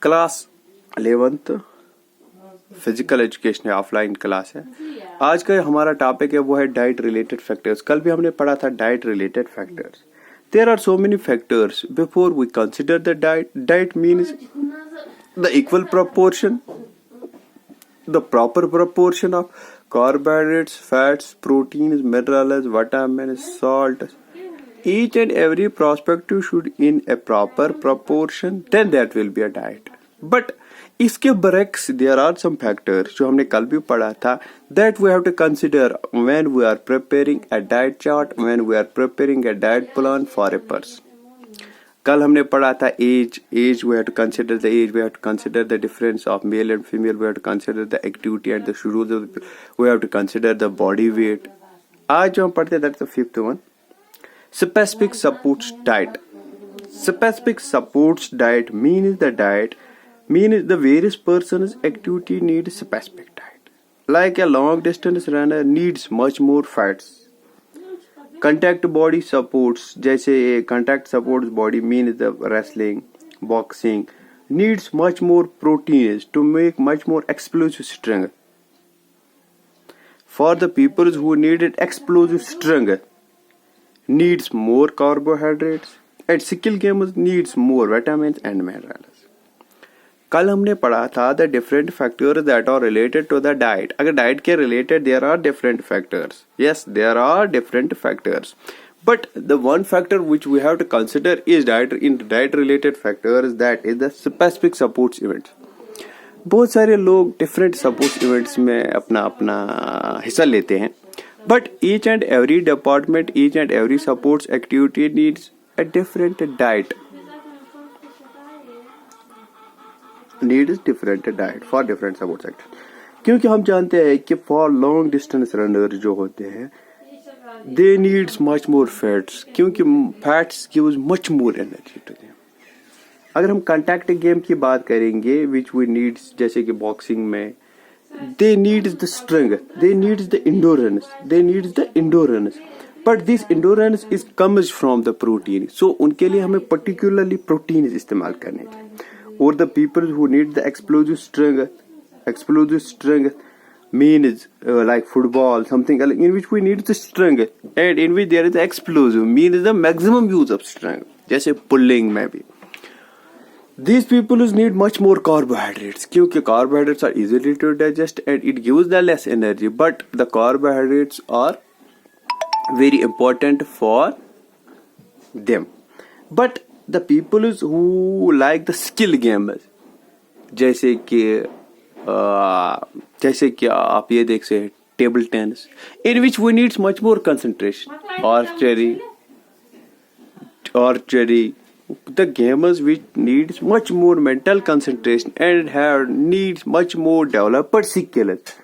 Class 11th physical education है, offline class है। आज का हमारा टॉपिक है वो है डाइट रिलेटेड फैक्टर्स। कल भी हमने पढ़ा था diet related factors. There are so many factors before we consider the diet. Diet means the equal proportion, the proper proportion of carbohydrates, fats, proteins, minerals, vitamins, salt. Each and every perspective should in a proper proportion, then that will be a diet. But इसके बरक्स there are some factors जो हमने कल भी पढ़ा था that we have to consider when we are preparing a diet chart, when we are preparing a diet plan for a person. कल हमने पढ़ा था as we have to consider the age, we have to consider the difference of male and female, we have to consider the activity and the schedules, we have to consider the body weight. आज जो हम पढ़ते हैं that's the fifth one. Specific supports diet. Specific supports diet means the various person's activity needs specific diet. Like a long distance runner needs much more fats. Contact body supports, जैसे contact supports body means the wrestling, boxing needs much more proteins to make much more explosive strength. For the people who needed explosive strength needs more carbohydrates and skill gamers needs more vitamins and minerals. कल हमने पढ़ा था the different factors that are related to the diet. अगर diet के related there are different factors. Yes, there are different factors. But the one factor which we have to consider is diet related factors, that is the specific supports events. बहुत सारे लोग different supports events में अपना हिस्सा लेते हैं. But each and every department, each and every supports activity needs a different diet. Needs different diet for different support sectors. क्योंकि हम जानते हैं कि for long distance runners जो होते हैं they needs much more fats, क्योंकि fats gives much more energy to them. अगर हम contact game की बात करेंगे which we needs, जैसे कि boxing में they needs the strength, they needs the endurance, but this endurance is comes from the protein. So उनके लिए हमें particularly proteins इस्तेमाल करने चाहिए. Or the people who need the explosive strength means like football, something in which we need the strength and in which there is the explosive means the maximum use of strength, जैसे pulling में भी. These people need much more carbohydrates क्योंकि carbohydrates are easily to digest and it gives the less energy, but the carbohydrates are very important for them. But the people who like the skill gamers, जैसे कि आप ये देख सकते हैं table tennis in which we need much more concentration, archery, the gamers which needs much more mental concentration and needs much more developed skills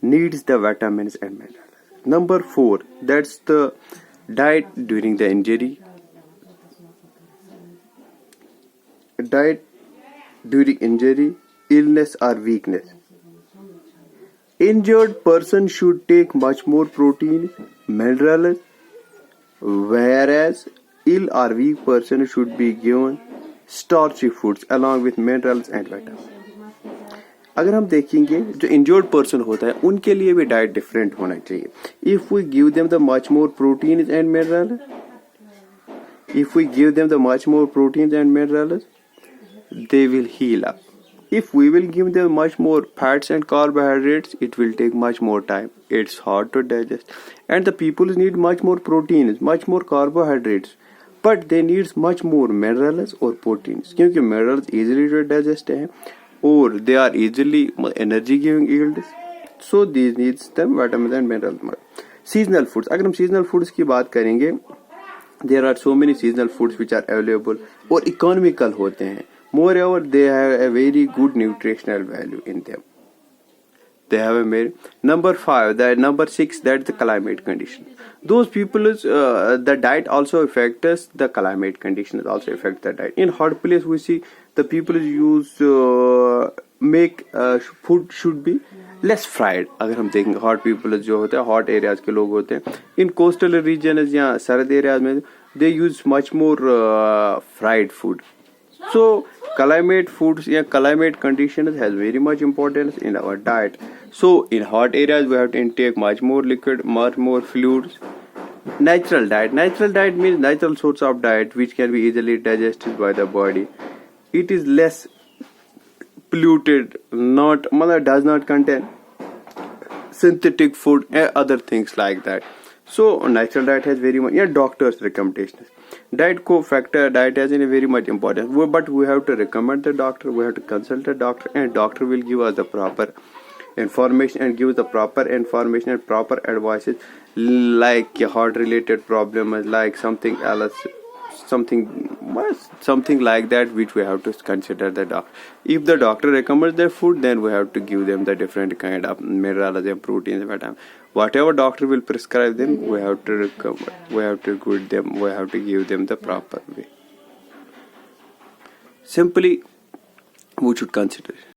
needs the vitamins and minerals. Number 4, that's the diet during the injury. Diet during injury, illness or weakness. Injured person should take much more protein, minerals, whereas ill or weak person should be given starchy foods along with minerals and vitamins. अगर हम देखेंगे जो injured person होता है उनके लिए भी diet different होना चाहिए. If we give them the much more proteins and minerals, they will heal up. If we will give them much more fats and carbohydrates, it will take much more time. It's hard to digest. And the people need much more proteins, much more carbohydrates, but they need much more minerals or proteins. क्योंकि minerals easily to digest हैं or they are easily energy giving yields. So these needs them vitamins and minerals. Seasonal foods. अगर हम seasonal foods की बात करेंगे, there are so many seasonal foods which are available और economical होते हैं. Moreover, they have a very good nutritional value in them. They have a very number 6, that's the climate condition. Those people the diet also affects the climate conditions, also affect the diet. In hot place we see the people use make food should be less fried. अगर हम देखेंगे hot people जो होते हैं hot areas के लोग होते हैं, in coastal regions या सर्द areas में they use much more fried food. So climate foods, yeah, climate conditions has very much importance in our diet. So in hot areas we have to intake much more liquid, much more fluids. Natural diet. Natural diet means natural source of diet which can be easily digested by the body. It is less polluted, not does not contain synthetic food and other things like that. So natural diet has very much, yeah, doctor's recommendations. Diet co-factor, diet has a very much important, but we have to recommend the doctor, we have to consult the doctor, and doctor will give us the proper information and give the proper information and proper advices, like heart related problems, like something else, something like that, which we have to consider the doctor. If the doctor recommends their food, then we have to give them the different kind of minerals and proteins, whatever doctor will prescribe them, we have to recommend, we have to give them the proper way. Simply we should consider